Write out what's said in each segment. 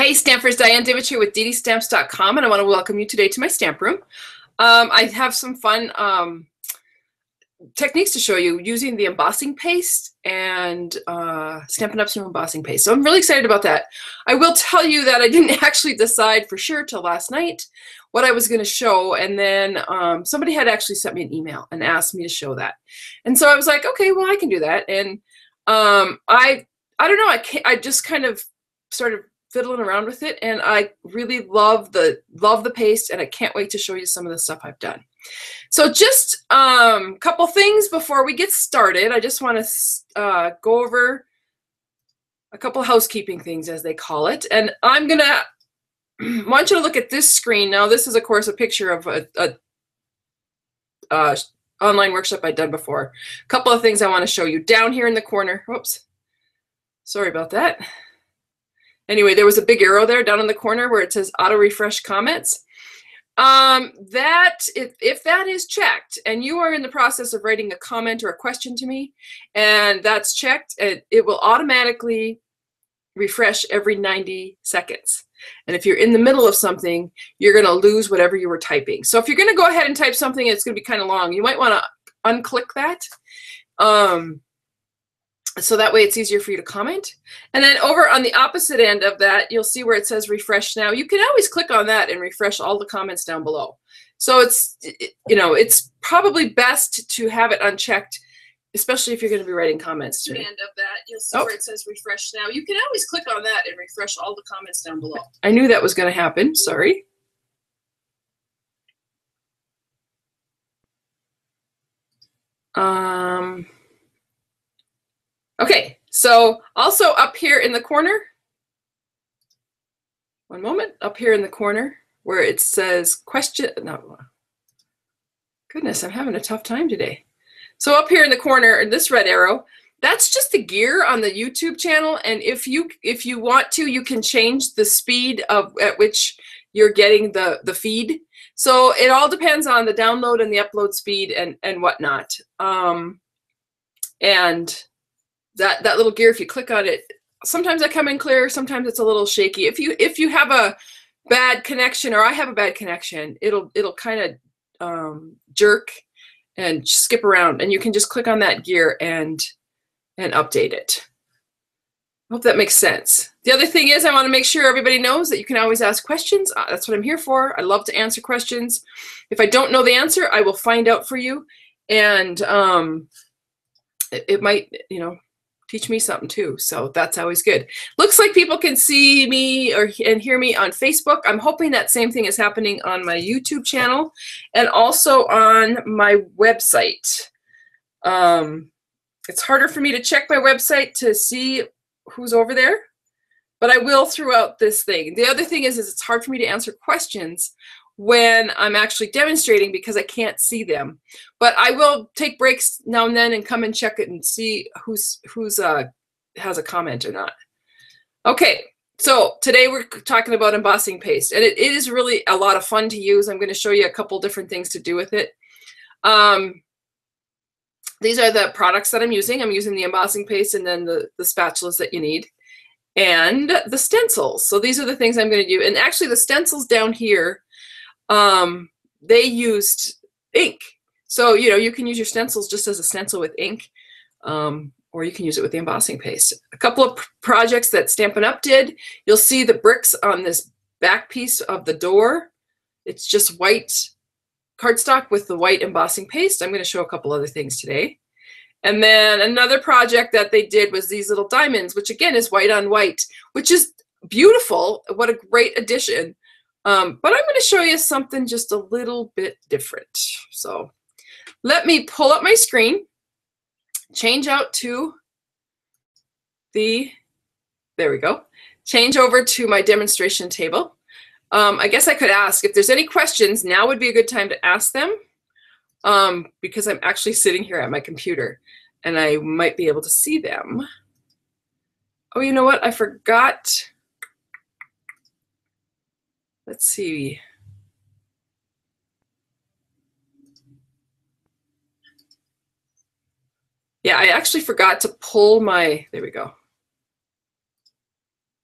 Hey Stampers, Diane Dimich here with DDStamps.com, and I want to welcome you today to my stamp room. I have some fun techniques to show you using the embossing paste and Stampin' Up's new embossing paste. So I'm really excited about that. I will tell you that I didn't actually decide for sure till last night what I was going to show, and then somebody had actually sent me an email and asked me to show that. And so I was like, okay, well, I can do that. And I don't know, I just kind of started fiddling around with it, and I really love the paste, and I can't wait to show you some of the stuff I've done. So just a couple things before we get started. I just want to go over a couple housekeeping things, as they call it, and I'm gonna want you to look at this screen now. This is, of course, a picture of a online workshop I've done before. A couple of things I want to show you down here in the corner. Whoops, sorry about that. Anyway, there was a big arrow there down in the corner where it says auto refresh comments. That if that is checked and you are in the process of writing a comment or a question to me, and that's checked, it will automatically refresh every 90 seconds. And if you're in the middle of something, you're going to lose whatever you were typing. So if you're going to go ahead and type something, it's going to be kind of long. You might want to unclick that. So that way it's easier for you to comment. And then over on the opposite end of that, you'll see where it says refresh now. You can always click on that and refresh all the comments down below. So it's, you know, it's probably best to have it unchecked, especially if you're going to be writing comments to me. At the end of that, you'll see where it says refresh now. You can always click on that and refresh all the comments down below. I knew that was going to happen. Sorry. Okay, so also up here in the corner, one moment, up here in the corner where it says question, no, goodness, I'm having a tough time today. So up here in the corner, this red arrow, that's just the gear on the YouTube channel, and if you want to, you can change the speed at which you're getting the feed. So it all depends on the download and the upload speed and whatnot. And that little gear, if you click on it, sometimes I come in clear, sometimes it's a little shaky. If you have a bad connection, or I have a bad connection, it'll kind of jerk and skip around, and you can just click on that gear and update it. I hope that makes sense. The other thing is, I want to make sure everybody knows that you can always ask questions. That's what I'm here for. I love to answer questions. If I don't know the answer, I will find out for you, and it might, you know, teach me something too. So that's always good. Looks like people can see me and hear me on Facebook. I'm hoping that same thing is happening on my YouTube channel and also on my website. It's harder for me to check my website to see who's over there, but I will throughout this thing. The other thing is it's hard for me to answer questions when I'm actually demonstrating because I can't see them. But I will take breaks now and then and come and check it and see who's has a comment or not. Okay, so today we're talking about embossing paste, and it is really a lot of fun to use. I'm going to show you a couple different things to do with it. These are the products that I'm using. I'm using the embossing paste and then the spatulas that you need, and the stencils. So these are the things I'm going to do. And actually the stencils down here, they used ink. So, you know, you can use your stencils just as a stencil with ink, or you can use it with the embossing paste. A couple of projects that Stampin' Up did, you'll see the bricks on this back piece of the door. It's just white cardstock with the white embossing paste. I'm going to show a couple other things today. And then another project that they did was these little diamonds, which again is white on white, which is beautiful. What a great addition. But I'm going to show you something just a little bit different. So let me pull up my screen, change out to there we go, change over to my demonstration table. I guess I could ask if there's any questions. Now would be a good time to ask them, because I'm actually sitting here at my computer and I might be able to see them. Oh, you know what? I forgot. Let's see. Yeah, I actually forgot to pull my, there we go.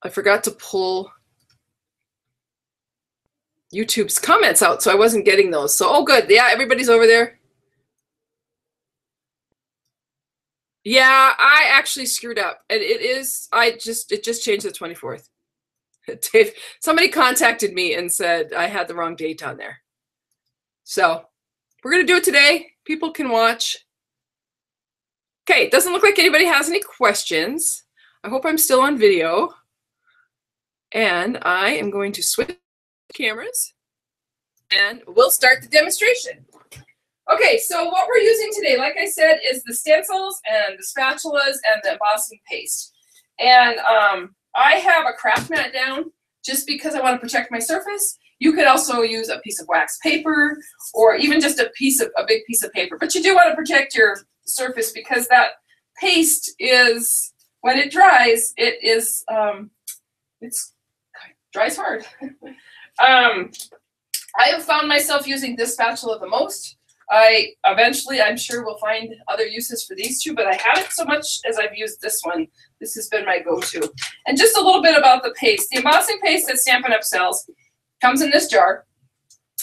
I forgot to pull YouTube's comments out, so I wasn't getting those. So, oh, good. Yeah, everybody's over there. Yeah, I actually screwed up, and it just changed the 24th. Dave, somebody contacted me and said I had the wrong date on there. So we're gonna do it today. People can watch. Okay, it doesn't look like anybody has any questions. I hope I'm still on video. And I am going to switch cameras and we'll start the demonstration. Okay, so what we're using today, like I said, is the stencils and the spatulas and the embossing paste. And I have a craft mat down just because I want to protect my surface. You could also use a piece of wax paper or even just a big piece of paper. But you do want to protect your surface because that paste is, when it dries, it dries hard. I have found myself using this spatula the most. Eventually, I'm sure we'll find other uses for these two, but I haven't so much as I've used this one. This has been my go-to. And just a little bit about the paste. The embossing paste that Stampin' Up! Sells comes in this jar,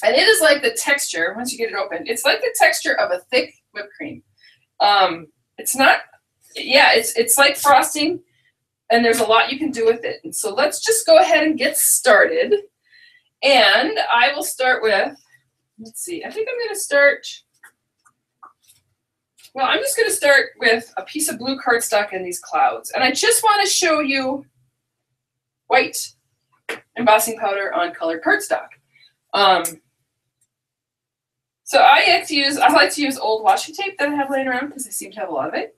and it is like the texture, once you get it open, it's like the texture of a thick whipped cream. It's not, yeah, it's like frosting, and there's a lot you can do with it. And so let's just go ahead and get started. And I will start with, let's see, I think I'm going to start, well, I'm just going to start with a piece of blue cardstock and these clouds. And I just want to show you white embossing powder on colored cardstock. So I like to use old washi tape that I have laying around because I seem to have a lot of it.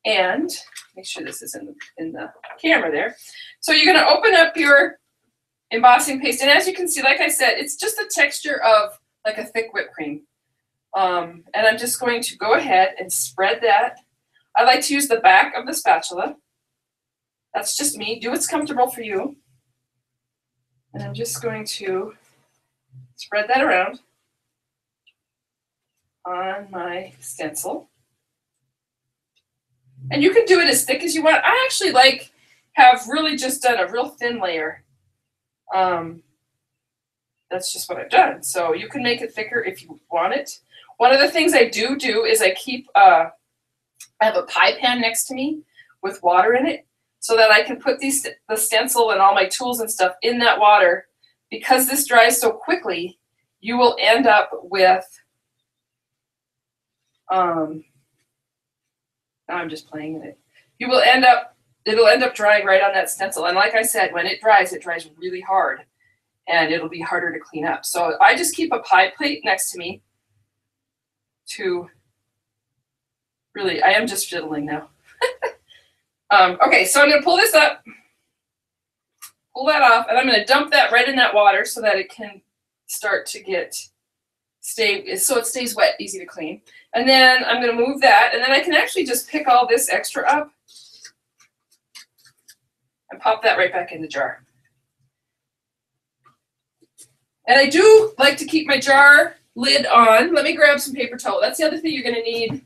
And make sure this is in the camera there. So you're going to open up your embossing paste, and as you can see, like I said, it's just the texture of like a thick whipped cream. And I'm just going to go ahead and spread that. I like to use the back of the spatula. That's just me. Do what's comfortable for you. And I'm just going to spread that around on my stencil. And you can do it as thick as you want. I actually have really just done a real thin layer. That's just what I've done. So you can make it thicker if you want it. One of the things I do is I keep, I have a pie pan next to me with water in it so that I can put the stencil and all my tools and stuff in that water. Because this dries so quickly, you will end up with, now I'm just playing in it. It'll end up drying right on that stencil. And like I said, when it dries really hard. And it'll be harder to clean up. So I just keep a pie plate next to me to really, I am just fiddling now. Okay, so I'm going to pull this up, pull that off, and I'm going to dump that right in that water so that it can start to so it stays wet, easy to clean. And then I'm going to move that, and then I can actually just pick all this extra up and pop that right back in the jar. And I do like to keep my jar lid on. Let me grab some paper towel. That's the other thing you're going to need.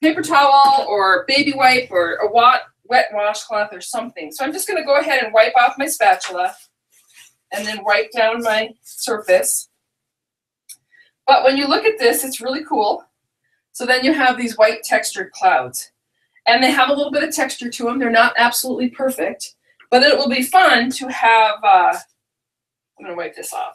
Paper towel or baby wipe or a wet washcloth or something. So I'm just going to go ahead and wipe off my spatula and then wipe down my surface. But when you look at this, it's really cool. So then you have these white textured clouds. And they have a little bit of texture to them. They're not absolutely perfect. But it will be fun to have, I'm going to wipe this off.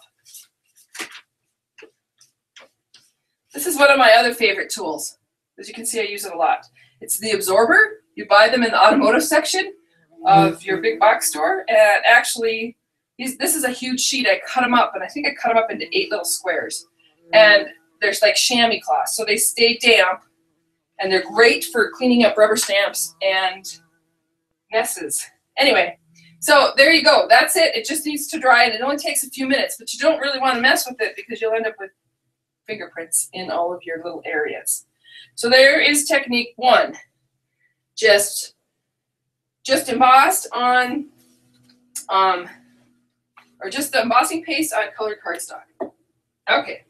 This is one of my other favorite tools. As you can see, I use it a lot. It's the absorber. You buy them in the automotive section of your big box store. And actually, this is a huge sheet. I cut them up, and I think I cut them up into 8 little squares. And there's like chamois cloth, so they stay damp. And they're great for cleaning up rubber stamps and messes. Anyway, so there you go. That's it. It just needs to dry, and it only takes a few minutes. But you don't really want to mess with it because you'll end up with fingerprints in all of your little areas. So there is technique 1. Just embossed on, or just the embossing paste on colored cardstock. Okay.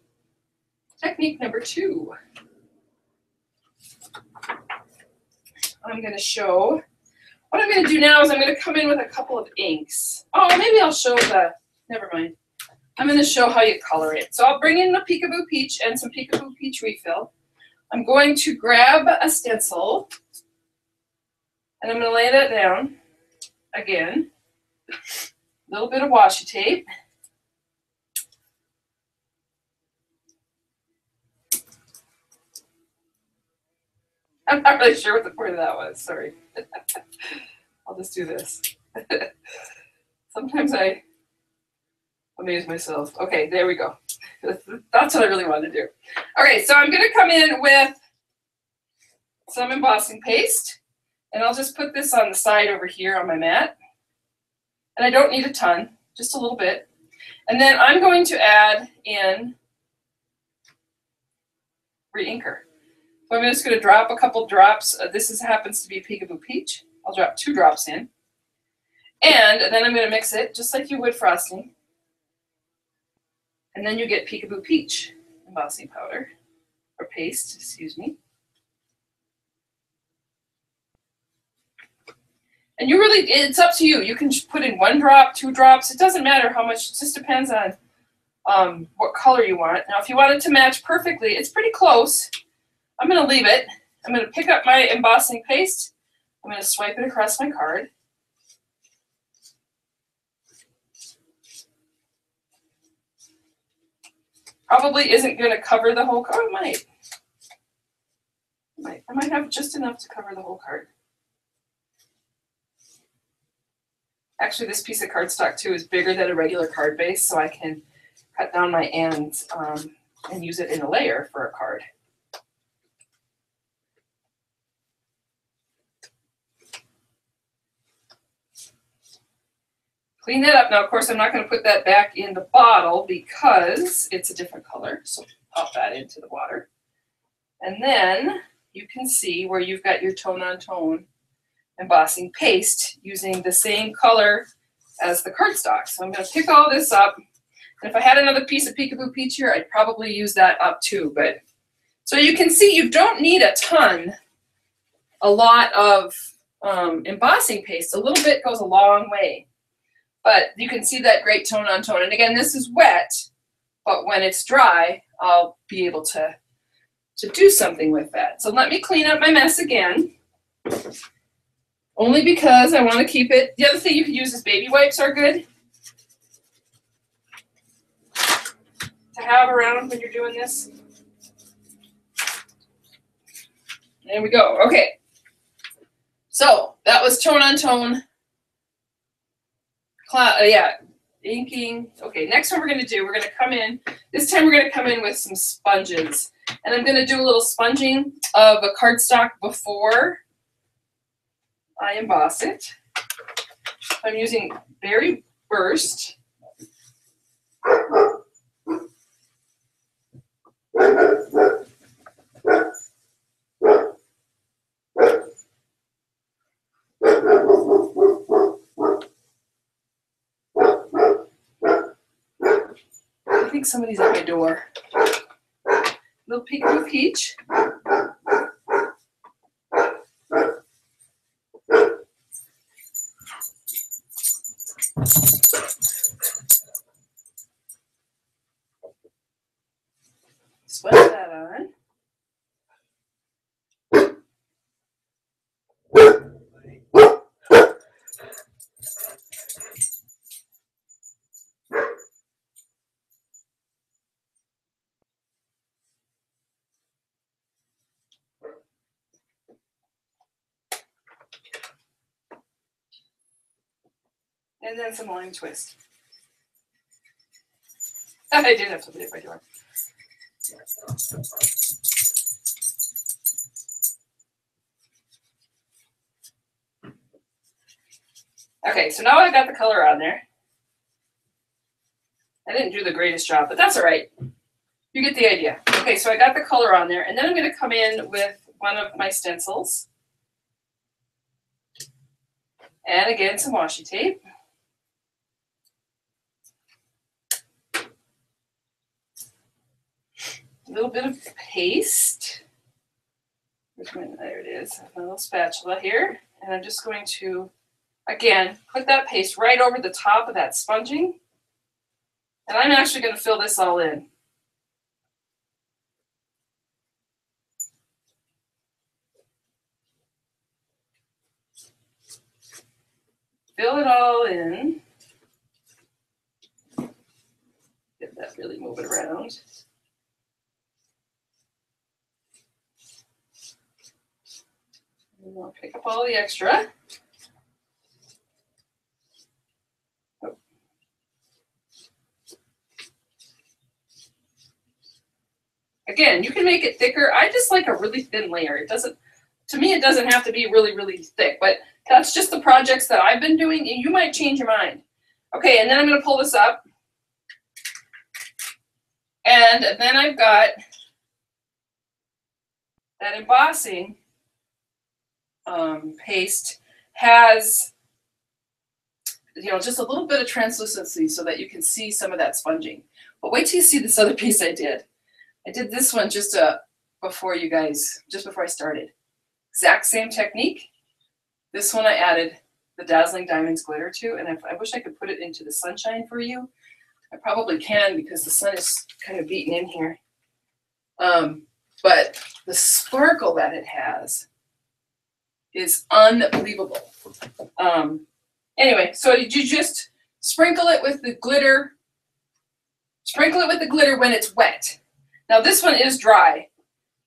Technique number 2. I'm going to show, what I'm going to do now is I'm going to come in with a couple of inks. Oh, maybe I'll show never mind. I'm going to show how you color it. So I'll bring in the Peekaboo Peach and some Peekaboo Peach refill. I'm going to grab a stencil and I'm going to lay that down again. A little bit of washi tape. I'm not really sure what the point of that was, sorry. I'll just do this. Sometimes I amaze myself. Okay, there we go. That's what I really wanted to do. Okay, so I'm gonna come in with some embossing paste, and I'll just put this on the side over here on my mat. And I don't need a ton, just a little bit. And then I'm going to add in re-inker. So I'm just going to drop a couple drops. This happens to be Peekaboo Peach. I'll drop 2 drops in. And then I'm going to mix it just like you would frosting. And then you get Peekaboo Peach embossing powder, or paste, excuse me. And you really, it's up to you. You can put in 1 drop, 2 drops. It doesn't matter how much. It just depends on what color you want. Now, if you want it to match perfectly, it's pretty close. I'm going to leave it. I'm going to pick up my embossing paste. I'm going to swipe it across my card. Probably isn't going to cover the whole card. Oh, it might. I might have just enough to cover the whole card. Actually, this piece of cardstock too is bigger than a regular card base, so I can cut down my ends and use it in a layer for a card. Clean that up. Now, of course, I'm not going to put that back in the bottle because it's a different color. So pop that into the water. And then you can see where you've got your tone-on-tone embossing paste using the same color as the cardstock. So I'm going to pick all this up. And if I had another piece of Peekaboo Peach here, I'd probably use that up too. But so you can see you don't need a lot of embossing paste. A little bit goes a long way. But you can see that great tone on tone. And again, this is wet, but when it's dry, I'll be able to do something with that. So let me clean up my mess again. Only because I want to keep it. The other thing you could use is baby wipes are good to have around when you're doing this. There we go. Okay. So that was tone on tone. Inking. Okay, next one we're going to do, we're going to come in, this time we're going to come in with some sponges. And I'm going to do a little sponging of a cardstock before I emboss it. I'm using Berry Burst. I think somebody's at my door. Little Peekaboo Peach. Sweat that on. And then some lime twist. I did have somebody at my door. Okay, so now I've got the color on there. I didn't do the greatest job, but that's all right. You get the idea. Okay, so I got the color on there, and then I'm going to come in with one of my stencils. And again, some washi tape. A little bit of paste. There it is. I have my little spatula here. And I'm just going to, again, put that paste right over the top of that sponging. And I'm actually going to fill this all in. Fill it all in. Get that really moving around. And we'll pick up all the extra. Oh. Again, you can make it thicker. I just like a really thin layer. It doesn't, to me, it doesn't have to be really, really thick, but that's just the projects that I've been doing, and you might change your mind. Okay, and then I'm going to pull this up. And then I've got that embossing paste has, you know, just a little bit of translucency so that you can see some of that sponging. But wait till you see this other piece I did. I did this one just before you guys, just before I started. Exact same technique. This one I added the Dazzling Diamonds glitter to, and I wish I could put it into the sunshine for you. I probably can because the sun is kind of beating in here. But the sparkle that it has is unbelievable. Anyway, so you just sprinkle it with the glitter. Sprinkle it with the glitter when it's wet. Now this one is dry. It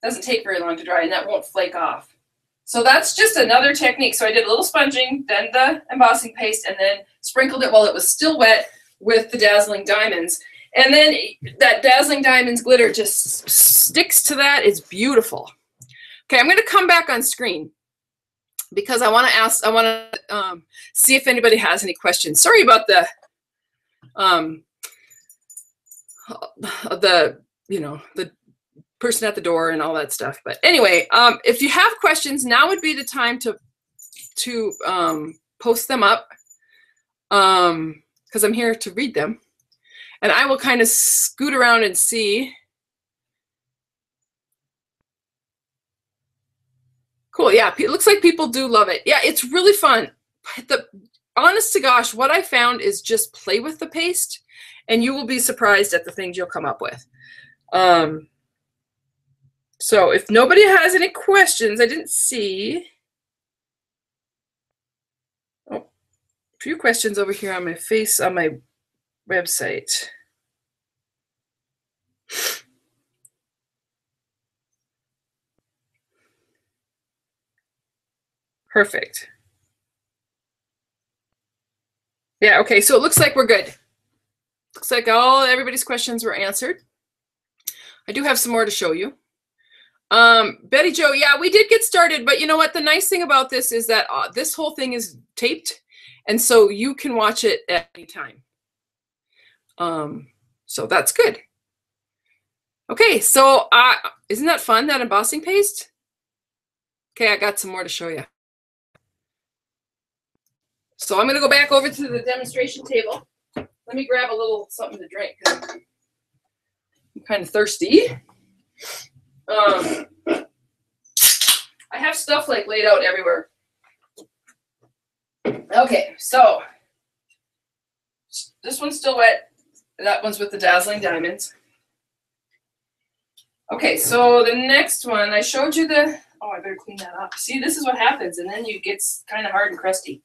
doesn't take very long to dry, and that won't flake off. So that's just another technique. So I did a little sponging, then the embossing paste, and then sprinkled it while it was still wet with the Dazzling Diamonds. And then that Dazzling Diamonds glitter just sticks to that. It's beautiful. Okay, I'm going to come back on screen because I want to see if anybody has any questions. Sorry about the person at the door and all that stuff. But anyway, if you have questions, now would be the time to post them up, because I'm here to read them. And I will kind of scoot around and see. Cool, yeah, it looks like people do love it. Yeah, it's really fun. Honest to gosh, what I found is just play with the paste, and you will be surprised at the things you'll come up with. So if nobody has any questions, I didn't see. Oh, a few questions over here on my website. Perfect. Yeah, okay, so it looks like we're good. Looks like everybody's questions were answered. I do have some more to show you. Betty Jo, yeah, we did get started, but you know what? The nice thing about this is that this whole thing is taped, and so you can watch it at any time. So that's good. Okay, so isn't that fun, that embossing paste? Okay, I got some more to show you. So I'm going to go back over to the demonstration table. Let me grab a little something to drink because I'm kind of thirsty. I have stuff like laid out everywhere. Okay, so this one's still wet. That one's with the Dazzling Diamonds. Okay, so the next one, I showed you the, oh, I better clean that up. See, this is what happens, and then it gets kind of hard and crusty.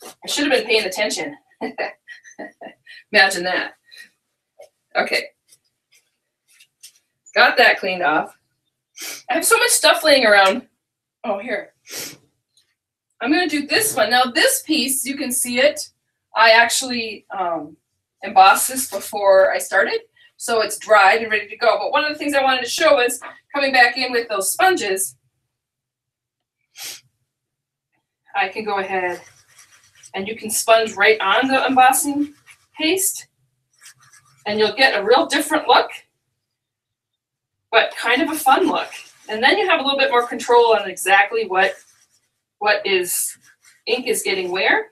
I should have been paying attention. Imagine that. Okay. Got that cleaned off. I have so much stuff laying around. Oh, here. I'm going to do this one. Now, this piece, you can see it. I actually embossed this before I started, so it's dried and ready to go. But one of the things I wanted to show is coming back in with those sponges. I can go ahead and you can sponge right on the embossing paste, and you'll get a real different look, but kind of a fun look. And then you have a little bit more control on exactly what ink is getting where.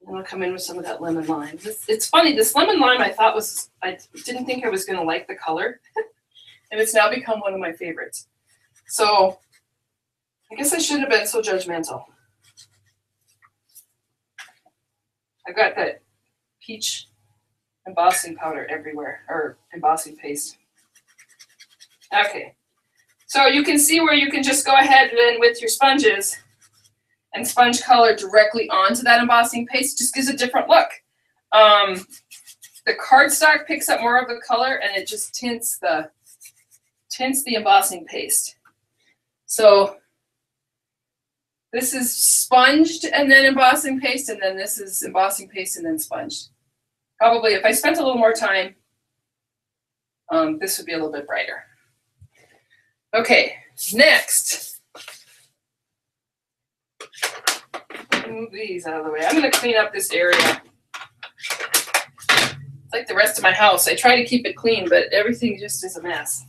And I'll come in with some of that lemon lime. It's funny, this lemon lime I didn't think I was going to like the color, and it's now become one of my favorites. So I guess I shouldn't have been so judgmental. I've got that peach embossing powder everywhere, or embossing paste. Okay, so you can see where you can just go ahead and with your sponges and sponge color directly onto that embossing paste. Just gives a different look. The cardstock picks up more of the color and it just tints the embossing paste. So this is sponged and then embossing paste, and then this is embossing paste and then sponged. Probably if I spent a little more time, this would be a little bit brighter. Okay, next. Move these out of the way. I'm going to clean up this area. It's like the rest of my house. I try to keep it clean, but everything just is a mess.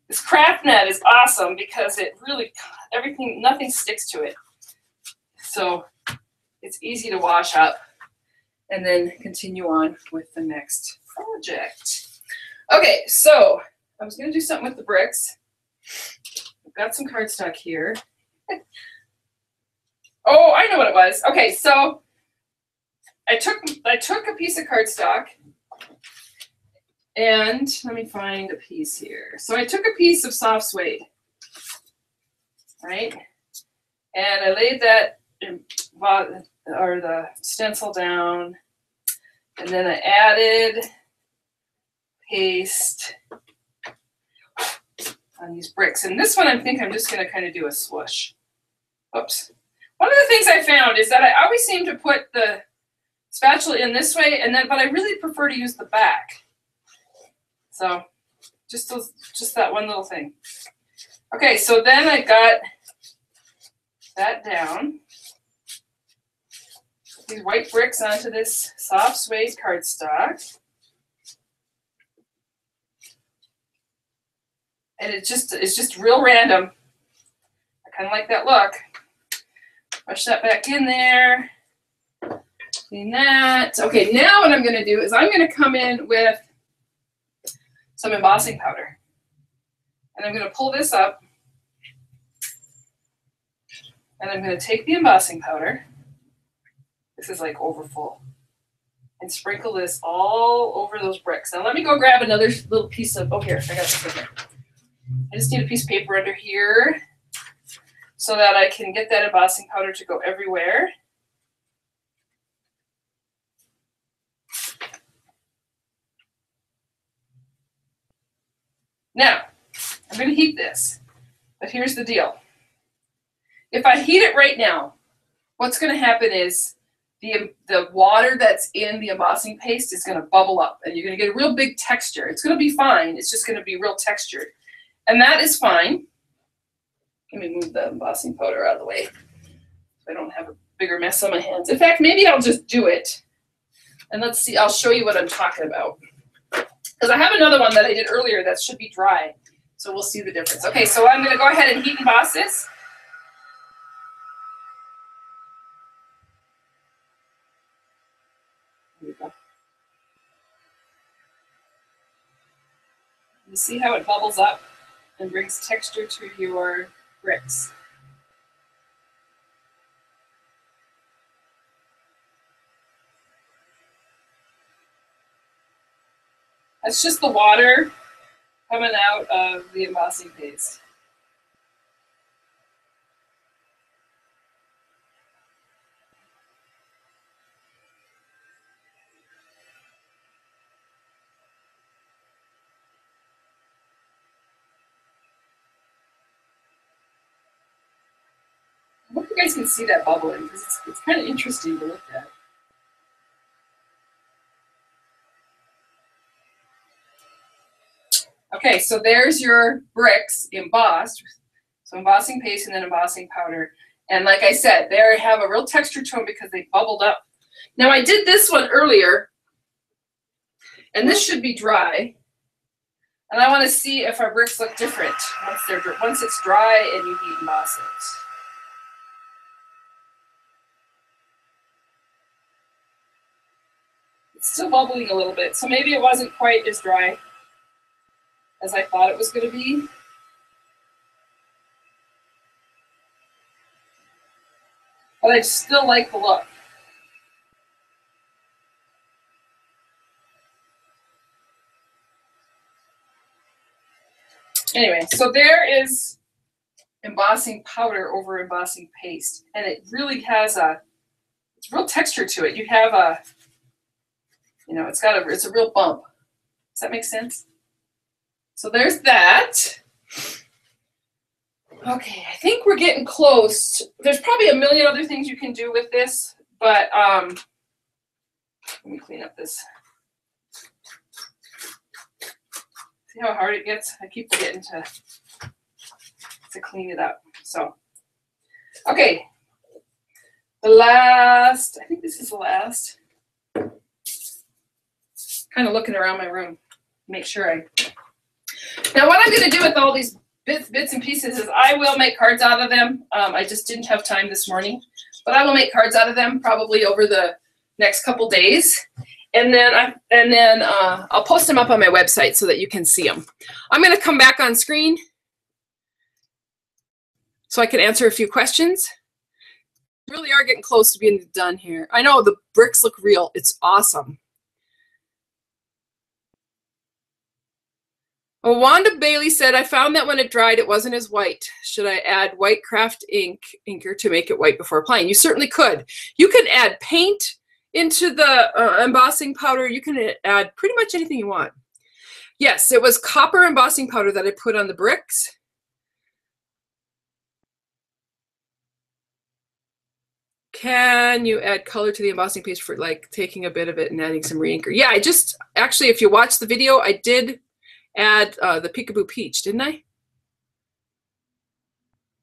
This craft net is awesome because it really, nothing sticks to it. So it's easy to wash up and then continue on with the next project. Okay, so I was going to do something with the bricks. I've got some cardstock here. Oh, I know what it was. Okay, so I took a piece of cardstock, and let me find a piece here. So I took a piece of soft suede, right? And I laid that or the stencil down, and then I added paste on these bricks. And this one I think I'm just going to kind of do a swoosh. Oops. One of the things I found is that I always seem to put the spatula in this way, but I really prefer to use the back. So just that one little thing. Okay, so then I got that down. Put these white bricks onto this soft suede cardstock. And it's just real random. I kind of like that look. Push that back in there. Clean that. Okay, now what I'm going to do is I'm going to come in with some embossing powder. And I'm going to pull this up. And I'm going to take the embossing powder. This is like overfull. And sprinkle this all over those bricks. Now let me go grab another little piece of, oh here, I got this in here. I just need a piece of paper under here so that I can get that embossing powder to go everywhere. Now, I'm going to heat this, but here's the deal. If I heat it right now, what's going to happen is the water that's in the embossing paste is going to bubble up, and you're going to get a real big texture. It's going to be fine. It's just going to be real textured. And that is fine. Let me move the embossing powder out of the way so I don't have a bigger mess on my hands. In fact, maybe I'll just do it. And let's see, I'll show you what I'm talking about. Because I have another one that I did earlier that should be dry. So we'll see the difference. Okay, so I'm going to go ahead and heat emboss this. There we go. You see how it bubbles up and brings texture to your bricks. That's just the water coming out of the embossing paste. I hope you guys can see that bubbling because it's kind of interesting to look at. Okay, so there's your bricks embossed. So embossing paste and then embossing powder. And like I said, they have a real texture to them because they bubbled up. Now I did this one earlier, and this should be dry. And I want to see if our bricks look different once it's dry and you heat emboss it. It's still bubbling a little bit, so maybe it wasn't quite as dry. as I thought it was going to be. But I still like the look. Anyway, so there is embossing powder over embossing paste, and it really has a real texture to it. You have a, you know, it's a real bump. Does that make sense? So there's that. Okay, I think we're getting close. There's probably a million other things you can do with this, but let me clean up this. See how hard it gets? I keep forgetting to clean it up. So, okay. The last, I think this is the last. Kind of looking around my room, make sure I. Now what I'm going to do with all these bits and pieces is I will make cards out of them. I just didn't have time this morning, but I will make cards out of them probably over the next couple days. And then I'll post them up on my website so that you can see them. I'm going to come back on screen so I can answer a few questions. We really are getting close to being done here. I know the bricks look real. It's awesome. Well, Wanda Bailey said, I found that when it dried, it wasn't as white. Should I add white craft inker to make it white before applying? You certainly could. You can add paint into the embossing powder. You can add pretty much anything you want. Yes, it was copper embossing powder that I put on the bricks. Can you add color to the embossing paste for like taking a bit of it and adding some re-inker? Yeah, I just, actually, if you watch the video, I did add the Peekaboo Peach, didn't I?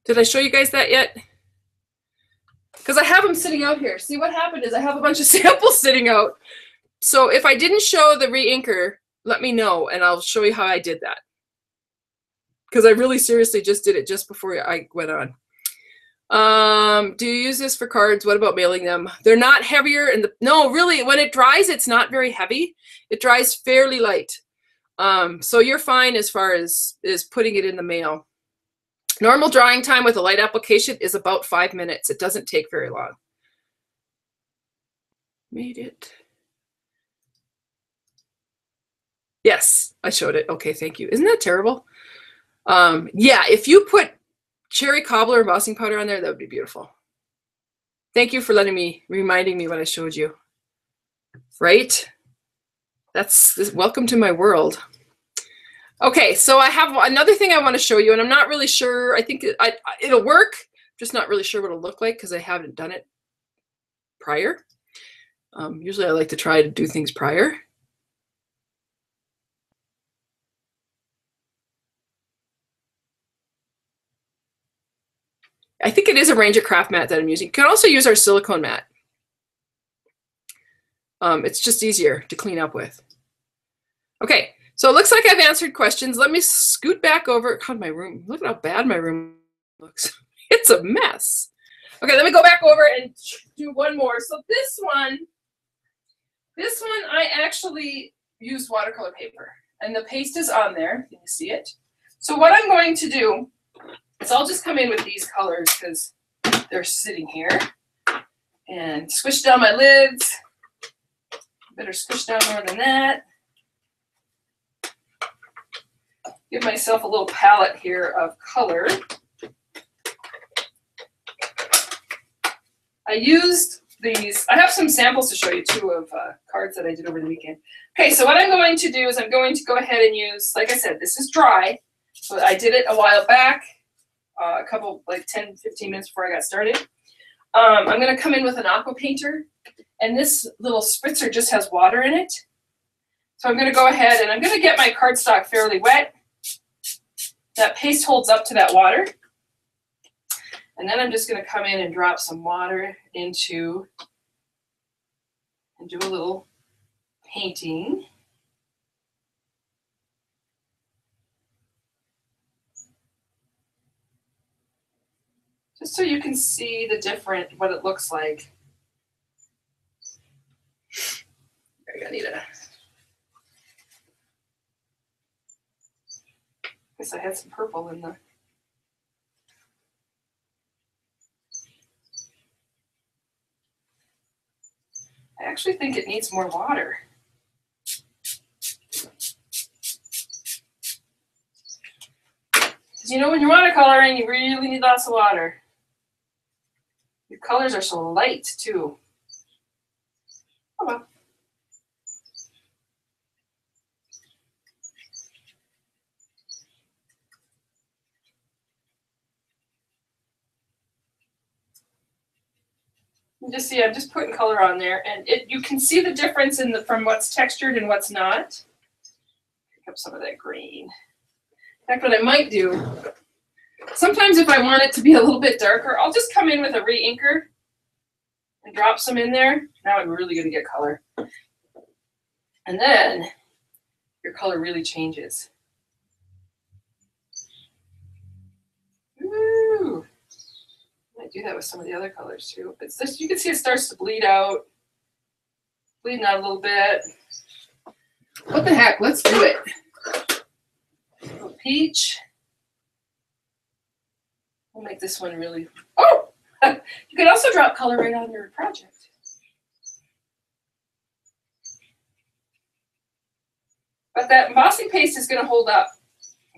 Did I show you guys that yet? Because I have them sitting out here. See, what happened is I have a bunch of samples sitting out. So if I didn't show the re-inker, let me know and I'll show you how I did that. Because I really seriously just did it just before I went on. Do you use this for cards? What about mailing them? They're not heavier. No, really, when it dries, it's not very heavy. It dries fairly light. So you're fine as far as putting it in the mail. Normal drying time with a light application is about 5 minutes. It doesn't take very long. Made it. Yes, I showed it. Okay, thank you. Isn't that terrible? Yeah, if you put cherry cobbler embossing powder on there, that would be beautiful. Thank you for reminding me what I showed you. Right? Welcome to my world. Okay, so I have another thing I want to show you, and I'm not really sure. I think it'll work. Just not really sure what it'll look like because I haven't done it prior. Usually I like to try to do things prior. I think it is a Ranger craft mat that I'm using. You can also use our silicone mat. It's just easier to clean up with. Okay, so it looks like I've answered questions. Let me scoot back over. God, my room. Look at how bad my room looks. It's a mess. Okay, let me go back over and do one more. So this one I actually used watercolor paper, and the paste is on there. Can you see it? So what I'm going to do is I'll just come in with these colors because they're sitting here, and squish down my lids. Better squish down more than that. Give myself a little palette here of color. I used these. I have some samples to show you too of cards that I did over the weekend. Okay, so what I'm going to do is I'm going to go ahead and use, like I said, this is dry. So I did it a while back, a couple, like 10, 15 minutes before I got started. I'm going to come in with an Aqua Painter, and this little spritzer just has water in it. So I'm going to go ahead and I'm going to get my cardstock fairly wet. That paste holds up to that water. And then I'm just going to come in and drop some water into and do a little painting. Just so you can see the different, what it looks like. I need a. guess I had some purple in the... I actually think it needs more water. Because you know when you're watercoloring, you really need lots of water. Your colors are so light too. Oh well. You just see, I'm just putting color on there, and you can see the difference in from what's textured and what's not. Pick up some of that green. In fact, what I might do, sometimes if I want it to be a little bit darker, I'll just come in with a re-inker and drop some in there. Now I'm really going to get color. And then your color really changes. Ooh. I might do that with some of the other colors too. But this, you can see it starts to bleed out. Bleeding out a little bit. What the heck? Let's do it. A little peach. We'll make this one really... Oh! You can also drop color right on your project. But that embossing paste is going to hold up.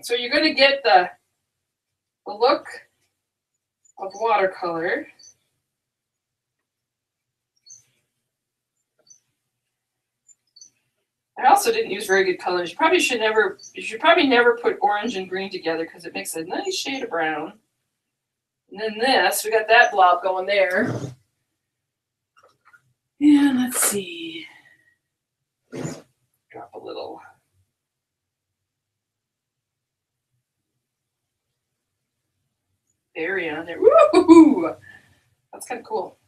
So you're going to get the look of watercolor. I also didn't use very good colors. You should probably never put orange and green together because it makes a nice shade of brown. And then this, we got that blob going there. And let's see. Drop a little. Berry on there. Woo! That's kind of cool.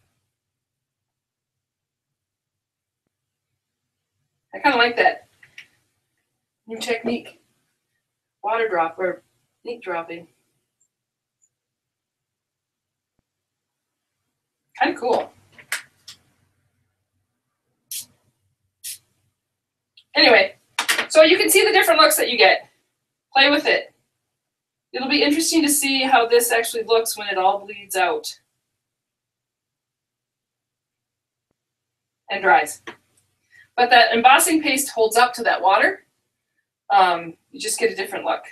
I kind of like that new technique. Water drop or ink dropping. Kind of cool. Anyway, so you can see the different looks that you get. Play with it. It'll be interesting to see how this actually looks when it all bleeds out and dries. But that embossing paste holds up to that water. You just get a different look.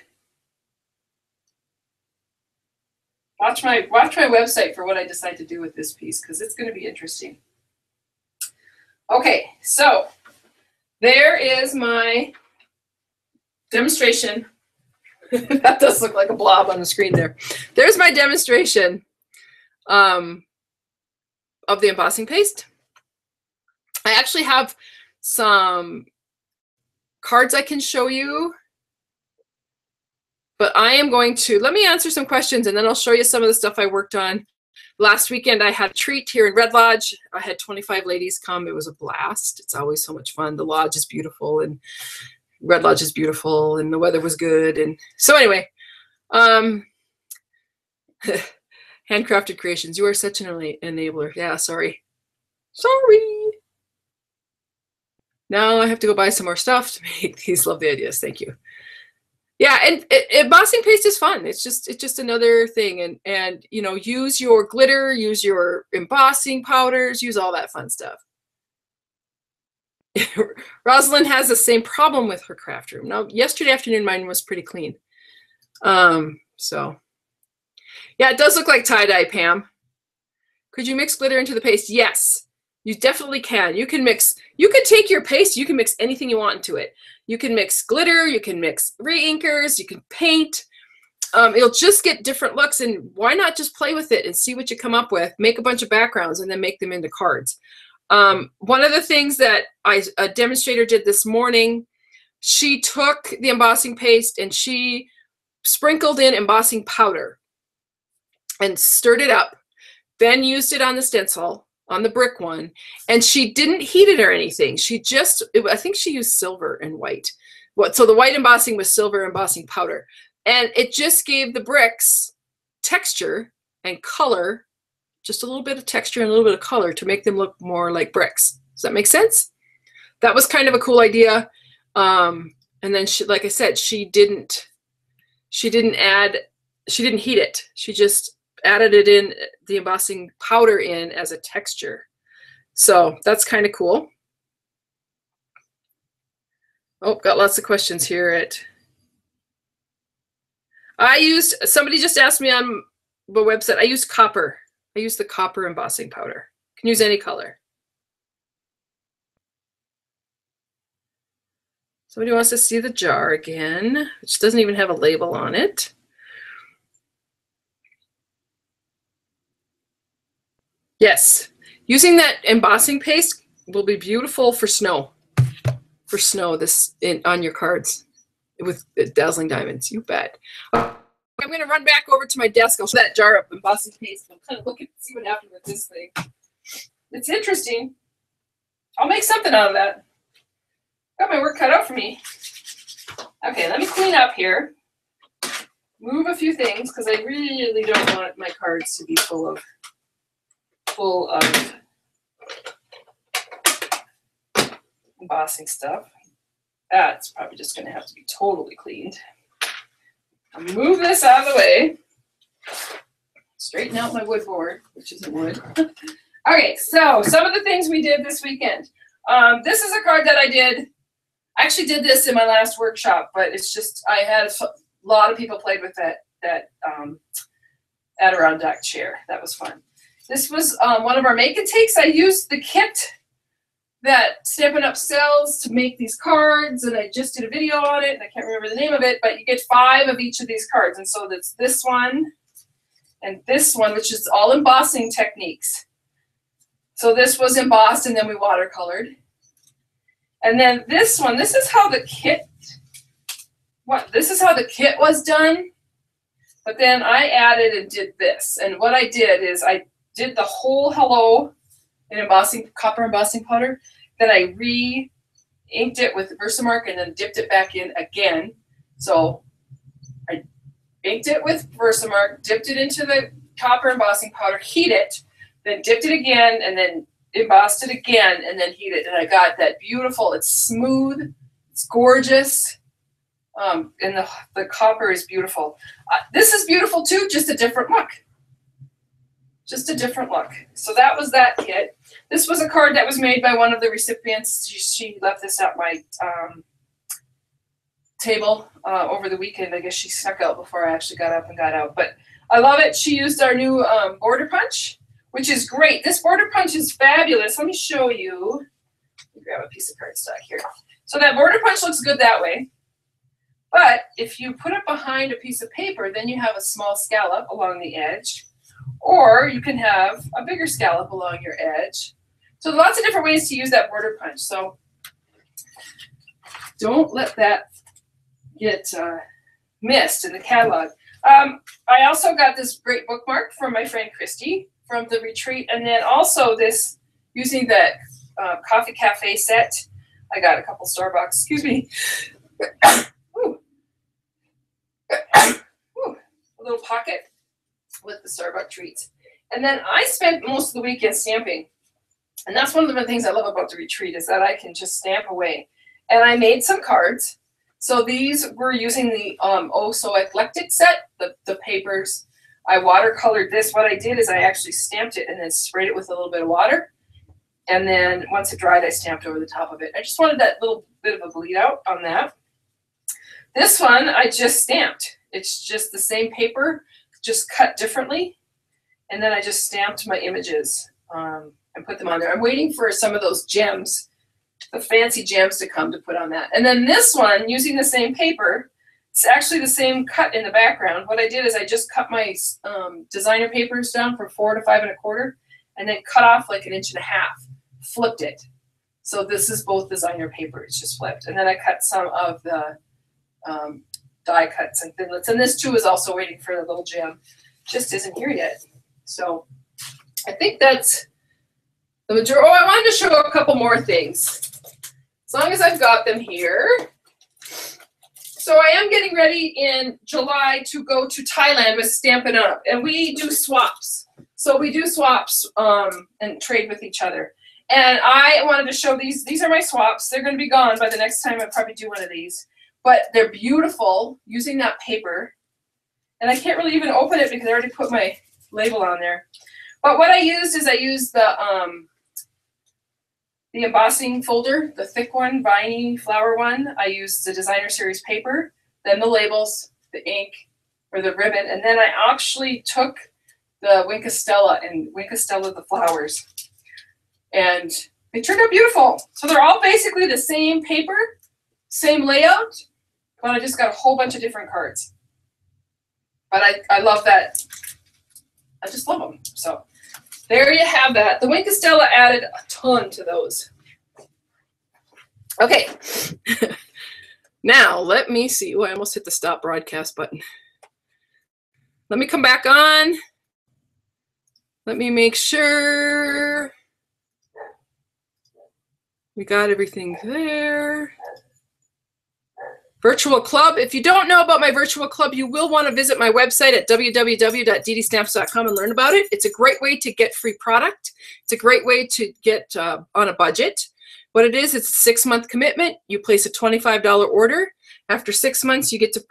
Watch my website for what I decide to do with this piece because it's going to be interesting. Okay, so there is my demonstration. That does look like a blob on the screen there. There's my demonstration of the embossing paste. I actually have some cards I can show you. But I am going to, let me answer some questions and then I'll show you some of the stuff I worked on. Last weekend I had a treat here in Red Lodge. I had 25 ladies come. It was a blast. It's always so much fun. The lodge is beautiful and Red Lodge is beautiful and the weather was good. And so anyway, handcrafted creations. You are such an enabler. Yeah, sorry. Sorry. Now I have to go buy some more stuff to make these lovely ideas. Thank you. Yeah, and embossing paste is fun. It's just another thing, and you know, use your glitter, use your embossing powders, use all that fun stuff. Rosalind has the same problem with her craft room. Now, yesterday afternoon, mine was pretty clean. So yeah, it does look like tie-dye, Pam. Could you mix glitter into the paste? Yes, you definitely can. You can take your paste, you can mix anything you want into it. You can mix glitter, you can mix re-inkers, you can paint. It'll just get different looks, and why not just play with it and see what you come up with, make a bunch of backgrounds, and then make them into cards. One of the things that a demonstrator did this morning, she took the embossing paste and she sprinkled in embossing powder and stirred it up, then used it on the stencil, on the brick one, and she didn't heat it or anything. She just, I think she used silver and white. So the white embossing was silver embossing powder. And it just gave the bricks texture and color, just a little bit of texture and a little bit of color to make them look more like bricks. Does that make sense? That was kind of a cool idea. And then she, like I said, she didn't she didn't heat it. She just added it in, the embossing powder in as a texture. So that's kind of cool. Oh, got lots of questions here. Somebody just asked me on the website, I use copper. I use the copper embossing powder. Can use any color. Somebody wants to see the jar again, which doesn't even have a label on it. Yes, using that embossing paste will be beautiful for snow. For snow, on your cards with dazzling diamonds. You bet. I'm going to run back over to my desk. I'll show that jar of embossing paste. I'm kind of looking to see what happened with this thing. It's interesting. I'll make something out of that. Got my work cut out for me. Okay, let me clean up here. Move a few things because I really don't want my cards to be full of embossing stuff. That's probably just going to have to be totally cleaned. I'll move this out of the way. Straighten out my wood board, which isn't wood. Okay, so some of the things we did this weekend. This is a card that I did. I actually did this in my last workshop, but it's just I had a lot of people played with that Adirondack chair. That was fun. This was one of our make and takes. I used the kit that Stampin' Up! Sells to make these cards, and I just did a video on it, and I can't remember the name of it, but you get 5 of each of these cards. And so that's this one and this one, which is all embossing techniques. So this was embossed, and then we watercolored. And then this one, this is how the kit was done. But then I added and did this. And what I did is I did the whole hello in copper embossing powder. Then I re-inked it with Versamark and then dipped it back in again. So I inked it with Versamark, dipped it into the copper embossing powder, heat it, then dipped it again, and then embossed it again, and then heat it. And I got that beautiful, it's smooth, it's gorgeous, and the copper is beautiful. This is beautiful too, just a different look. Just a different look. So that was that kit. This was a card that was made by one of the recipients. She left this at my table over the weekend. I guess she snuck out before I actually got up and got out. But I love it. She used our new border punch, which is great. This border punch is fabulous. Let me show you. Let me grab a piece of cardstock here. So that border punch looks good that way. But if you put it behind a piece of paper, then you have a small scallop along the edge. Or you can have a bigger scallop along your edge. So lots of different ways to use that border punch. So don't let that get missed in the catalog. I also got this great bookmark from my friend Christy from the retreat. And then also this, using that coffee cafe set, I got a couple Starbucks, excuse me. Ooh. Ooh. A little pocket with the Starbucks treats. And then I spent most of the weekend stamping. And that's one of the things I love about the retreat is that I can just stamp away. And I made some cards. So these were using the Oh So Eclectic set, the papers. I watercolored this. What I did is I actually stamped it and then sprayed it with a little bit of water. And then once it dried, I stamped over the top of it. I just wanted that little bit of a bleed out on that. This one I just stamped. It's just the same paper, just cut differently. And then I just stamped my images and put them on there. I'm waiting for some of those gems, the fancy gems to come to put on that. And then this one, using the same paper, it's actually the same cut in the background. What I did is I just cut my designer papers down from 4 to 5 1/4 and then cut off like 1.5 inches, flipped it. So this is both designer paper, it's just flipped. And then I cut some of the die cuts and thinlits. And this too is also waiting for the little gem. Just isn't here yet. So I think that's the majority. Oh, I wanted to show a couple more things. As long as I've got them here. So I am getting ready in July to go to Thailand with Stampin' Up! And we do swaps. So we do swaps and trade with each other. And I wanted to show these. These are my swaps. They're going to be gone by the next time I probably do one of these. But they're beautiful using that paper. And I can't really even open it because I already put my label on there. But what I used is I used the embossing folder, the thick one, viney flower one. I used the designer series paper, then the labels, the ink, or the ribbon, and then I actually took the Wink of Stella and Wink of Stella the flowers. And they turned out beautiful. So they're all basically the same paper, same layout, but I just got a whole bunch of different cards. But I love that. I just love them. So there you have that. The Wink of Stella added a ton to those. Okay. Now, let me see. Oh, I almost hit the stop broadcast button. Let me come back on. Let me make sure we got everything there. Virtual club. If you don't know about my virtual club, you will want to visit my website at www.DDStamps.com and learn about it. It's a great way to get free product. It's a great way to get on a budget. What it is, it's a 6-month commitment. You place a $25 order. After 6 months, you get to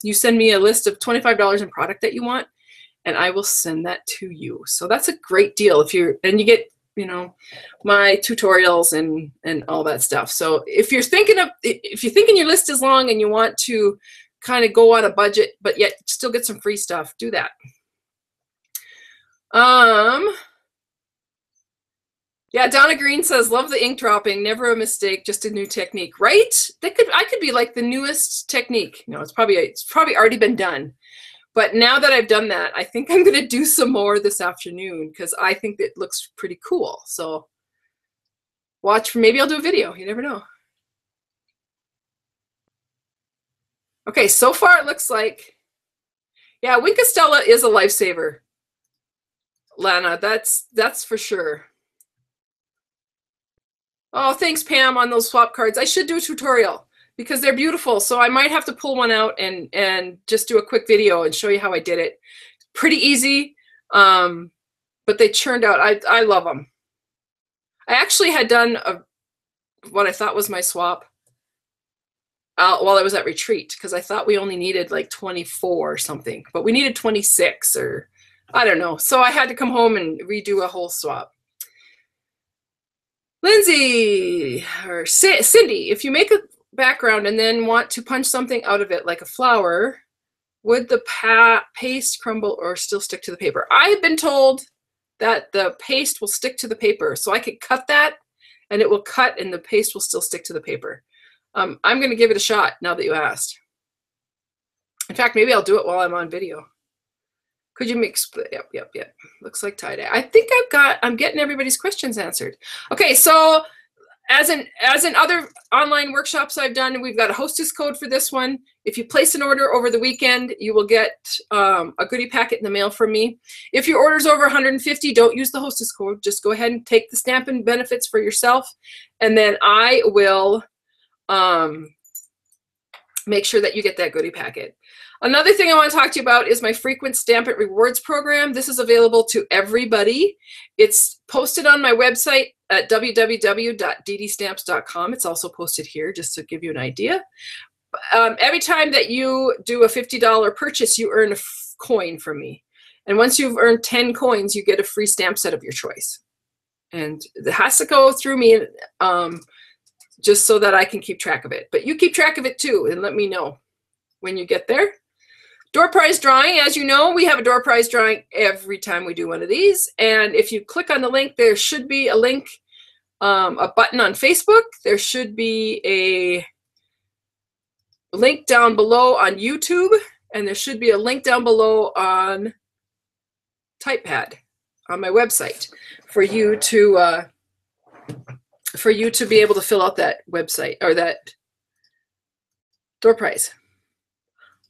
you send me a list of $25 in product that you want, and I will send that to you. So that's a great deal. You get, you know, my tutorials and all that stuff. So if you're thinking your list is long and you want to kind of go on a budget but yet still get some free stuff, do that. Yeah, Donna Green says, love the ink dropping, never a mistake, just a new technique, right? I could be like the newest technique. No, it's probably already been done. But now that I've done that, I think I'm going to do some more this afternoon because I think it looks pretty cool. So watch, maybe I'll do a video. You never know. Okay, so far it looks like, yeah, Wink of Stella is a lifesaver, Lana. That's for sure. Oh, thanks, Pam, on those swap cards. I should do a tutorial because they're beautiful. So I might have to pull one out and just do a quick video and show you how I did it. Pretty easy, but they churned out. I love them. I actually had done what I thought was my swap while I was at retreat because I thought we only needed like 24 or something, but we needed 26 or I don't know. So I had to come home and redo a whole swap. Lindsay or Cindy, if you make a background and then want to punch something out of it like a flower, would the paste crumble or still stick to the paper? I've been told that the paste will stick to the paper, so I could cut that and it will cut and the paste will still stick to the paper. I'm going to give it a shot now that you asked. In fact, maybe I'll do it while I'm on video. Could you mix? Yep. Looks like tie-dye. I think I'm getting everybody's questions answered. Okay, so as in other online workshops I've done, we've got a hostess code for this one. If you place an order over the weekend, you will get a goodie packet in the mail from me. If your order's over 150, don't use the hostess code. Just go ahead and take the Stampin' benefits for yourself, and then I will make sure that you get that goodie packet. Another thing I want to talk to you about is my frequent Stampin' rewards program. This is available to everybody. It's posted on my website at www.DDStamps.com. It's also posted here just to give you an idea. Every time that you do a $50 purchase, you earn a coin from me. And once you've earned 10 coins, you get a free stamp set of your choice. And it has to go through me just so that I can keep track of it. But you keep track of it too and let me know when you get there. Door prize drawing, as you know, we have a door prize drawing every time we do one of these. And if you click on the link, there should be a link, a button on Facebook. There should be a link down below on YouTube. And there should be a link down below on TypePad on my website for you to be able to fill out that website or that door prize.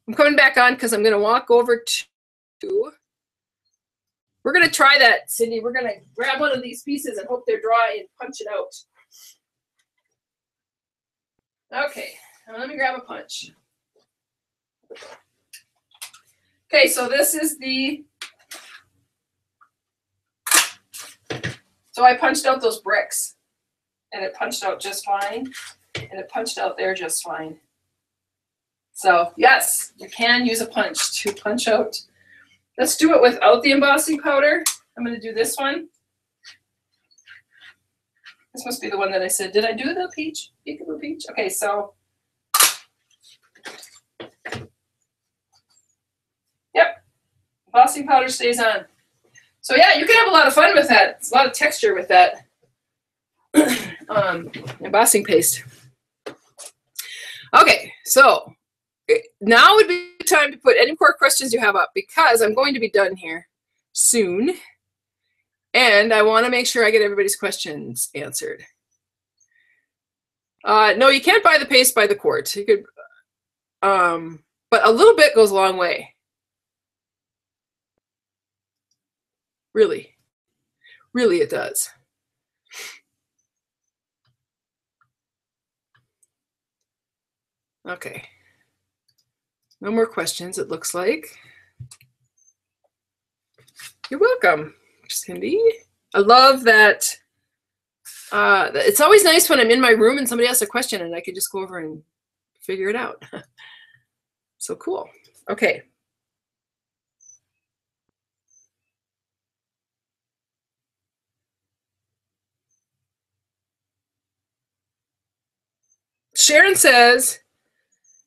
I'm coming back on because I'm going to walk over to, we're going to try that, Cindy. We're going to grab one of these pieces and hope they're dry and punch it out. Okay, now let me grab a punch. Okay, so this is so I punched out those bricks and it punched out just fine and it punched out there just fine. So yes, you can use a punch to punch out. Let's do it without the embossing powder. I'm going to do this one. This must be the one that I said. Did I do the peach? Peekaboo peach? Okay, so. Yep. Embossing powder stays on. So yeah, you can have a lot of fun with that. It's a lot of texture with that embossing paste. Okay, so now would be the time to put any more questions you have up, because I'm going to be done here soon. And I want to make sure I get everybody's questions answered. No, you can't buy the paste by the quart. You could, but a little bit goes a long way. Really, really it does. Okay. No more questions, it looks like. You're welcome, Cindy. I love that. It's always nice when I'm in my room and somebody asks a question and I can just go over and figure it out. So cool. Okay. Sharon says,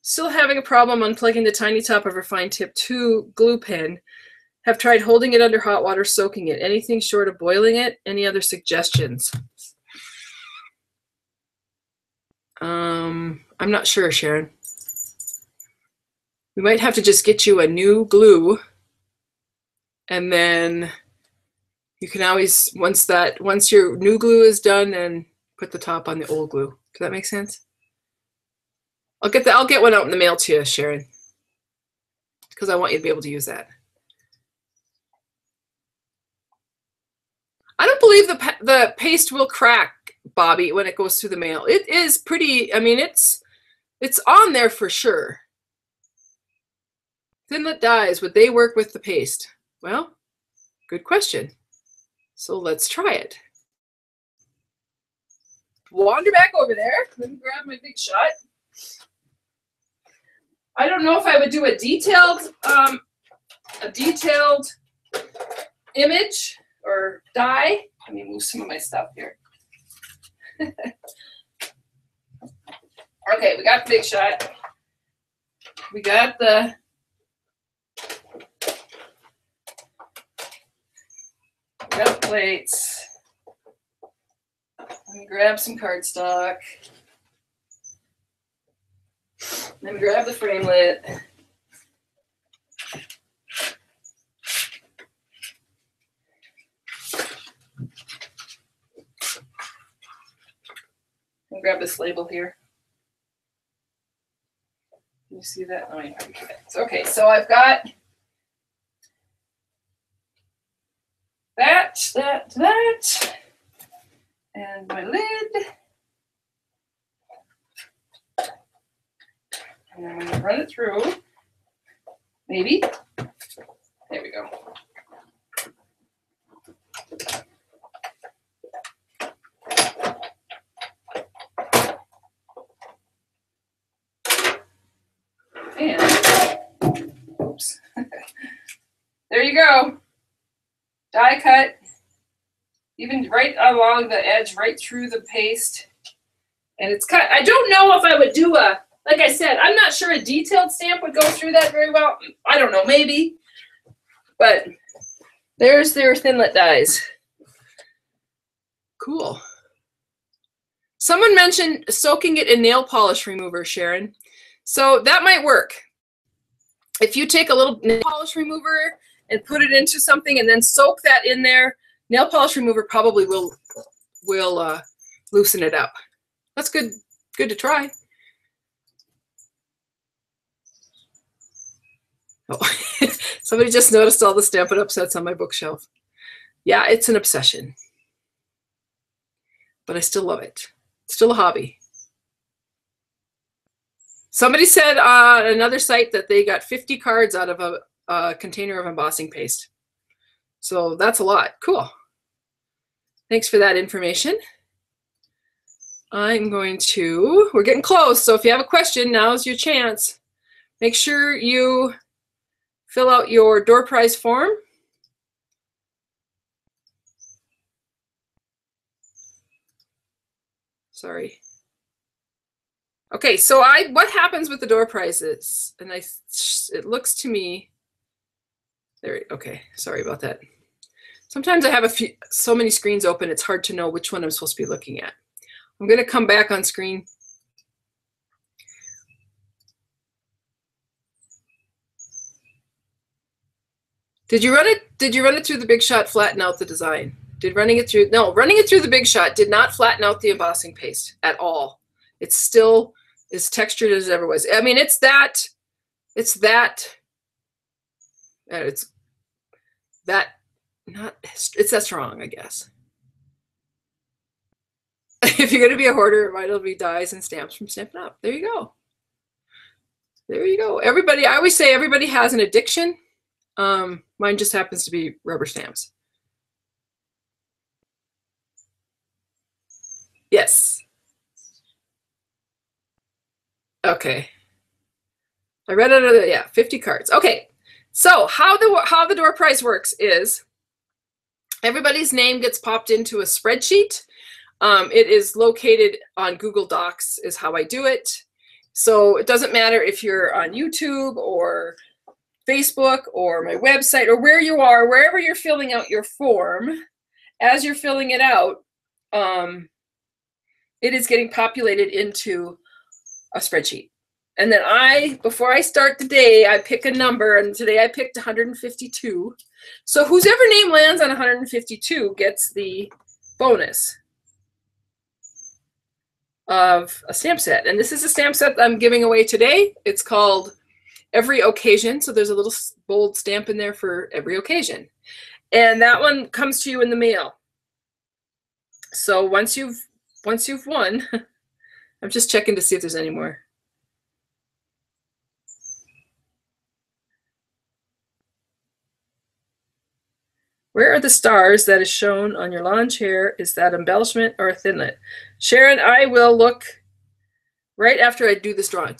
still having a problem unplugging the tiny top of her fine tip 2 glue pen. Have tried holding it under hot water, soaking it. Anything short of boiling it? Any other suggestions? I'm not sure, Sharon. We might have to just get you a new glue, and then you can always, once your new glue is done, then put the top on the old glue. Does that make sense? I'll get one out in the mail to you, Sharon, because I want you to be able to use that. I don't believe the paste will crack, Bobby, when it goes through the mail. It is pretty, I mean, it's on there for sure. Thinlit dyes, would they work with the paste? Well, good question. So let's try it. Wander back over there. Let me grab my big shot. I don't know if I would do a detailed image or dye. Let me move some of my stuff here. Okay, we got the big shot. We got the plates. Let me grab some cardstock. Let me grab the framelit. And grab this label here. Can you see that? Oh, yeah. Okay, so I've got that, and my lid. And I'm going to run it through. Maybe. There we go. And, oops. There you go. Die cut. Even right along the edge, right through the paste. And it's cut. I don't know if I would do a, like I said, I'm not sure a detailed stamp would go through that very well. I don't know, maybe. But there's their Thinlit dies. Cool. Someone mentioned soaking it in nail polish remover, Sharon. So that might work. If you take a little nail polish remover and put it into something and then soak that in there, nail polish remover probably will loosen it up. That's good to try. Oh, somebody just noticed all the Stampin' Upsets on my bookshelf. Yeah, it's an obsession. But I still love it. It's still a hobby. Somebody said on another site that they got 50 cards out of a container of embossing paste. So that's a lot. Cool. Thanks for that information. I'm going to, we're getting close, so if you have a question, now's your chance. Make sure you fill out your door prize form. Sorry. Okay, so what happens with the door prizes? And it looks to me, okay, sorry about that. Sometimes I have so many screens open, it's hard to know which one I'm supposed to be looking at. I'm gonna come back on screen. Did you run it through the Big Shot, flatten out the design? Running it through the Big Shot did not flatten out the embossing paste at all. It's still as textured as it ever was. I mean, it's that strong, I guess. If you're gonna be a hoarder, it might be dies and stamps from Stampin' Up. There you go. There you go. Everybody, I always say everybody has an addiction. Mine just happens to be rubber stamps. Yes. Okay. I read it. Yeah, 50 cards. Okay. So how the door prize works is everybody's name gets popped into a spreadsheet. It is located on Google Docs is how I do it. So it doesn't matter if you're on YouTube or Facebook or my website or where you are, wherever you're filling out your form, as you're filling it out, it is getting populated into a spreadsheet. And then before I start the day, I pick a number, and today I picked 152. So whoever name lands on 152 gets the bonus of a stamp set. And this is a stamp set I'm giving away today. It's called Every Occasion. So there's a little bold stamp in there for every occasion. And that one comes to you in the mail. So once you've won, I'm just checking to see if there's any more. Where are the stars that is shown on your lawn chair? Is that embellishment or a thinlet? Sharon, I will look right after I do this drawing.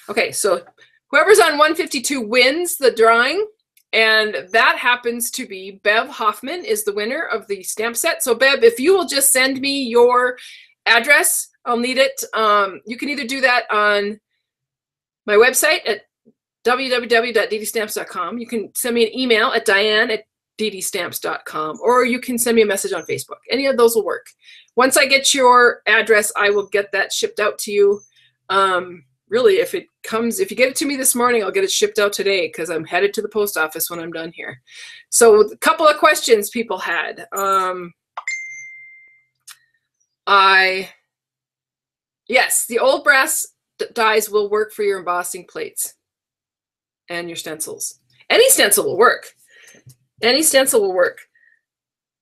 Okay, so whoever's on 152 wins the drawing, and that happens to be Bev Hoffman is the winner of the stamp set. So Bev, if you will just send me your address, I'll need it. You can either do that on my website at www.DDStamps.com. You can send me an email at diane@DDStamps.com, or you can send me a message on Facebook. Any of those will work. Once I get your address, I will get that shipped out to you. Really, if you get it to me this morning, I'll get it shipped out today because I'm headed to the post office when I'm done here. So a couple of questions people had. Yes, the old brass dies will work for your embossing plates and your stencils. Any stencil will work. Any stencil will work.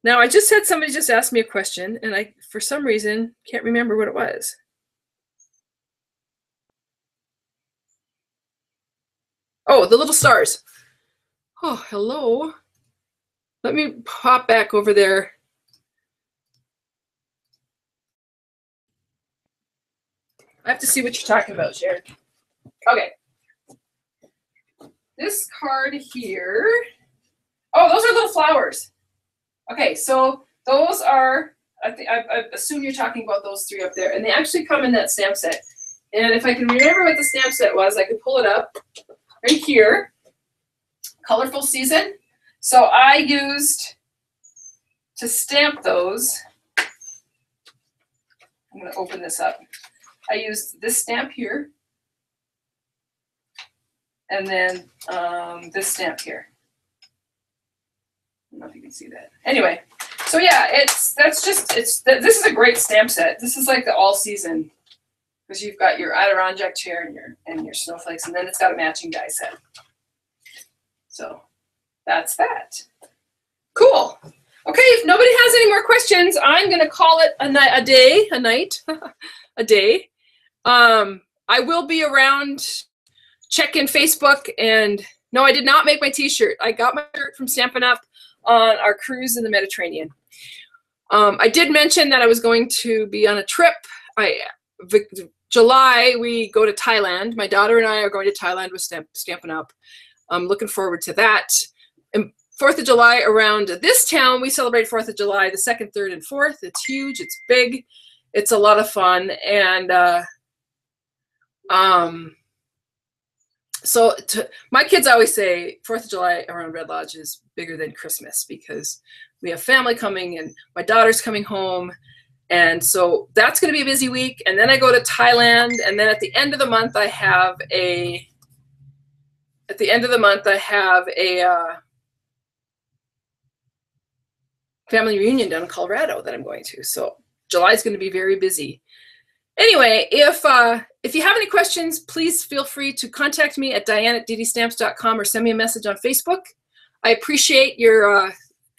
Now, I just had somebody just ask me a question, and I, for some reason, can't remember what it was. Oh, the little stars. Oh, hello. Let me pop back over there. I have to see what you're talking about, Sharon. Okay. This card here. Oh, those are little flowers. Okay, so those are, I assume you're talking about those three up there, and they actually come in that stamp set. And if I can remember what the stamp set was, I could pull it up right here. Colorful Season. So I used to stamp those. I'm going to open this up. I used this stamp here, and then this stamp here. I don't know if you can see that. Anyway, so yeah, this is a great stamp set. This is like the all season, because you've got your Adirondack chair and your snowflakes, and then it's got a matching die set. So that's that. Cool. Okay, if nobody has any more questions, I'm going to call it a day. I will be around checking Facebook, and no, I did not make my t-shirt. I got my shirt from Stampin' Up on our cruise in the Mediterranean. I did mention that I was going to be on a trip. July, we go to Thailand. My daughter and I are going to Thailand with Stampin' Up. I'm looking forward to that. And 4th of July around this town, we celebrate 4th of July, the 2nd, 3rd, and 4th. It's huge. It's big. It's a lot of fun. And so my kids always say 4th of July around Red Lodge is bigger than Christmas because we have family coming and my daughter's coming home. And so that's going to be a busy week. And then I go to Thailand. And then at the end of the month, I have a family reunion down in Colorado that I'm going to. So July is going to be very busy. Anyway, if you have any questions, please feel free to contact me at diane@DDStamps.com or send me a message on Facebook. I appreciate your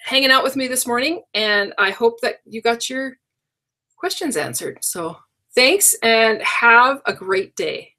hanging out with me this morning, and I hope that you got your questions answered. So thanks and have a great day.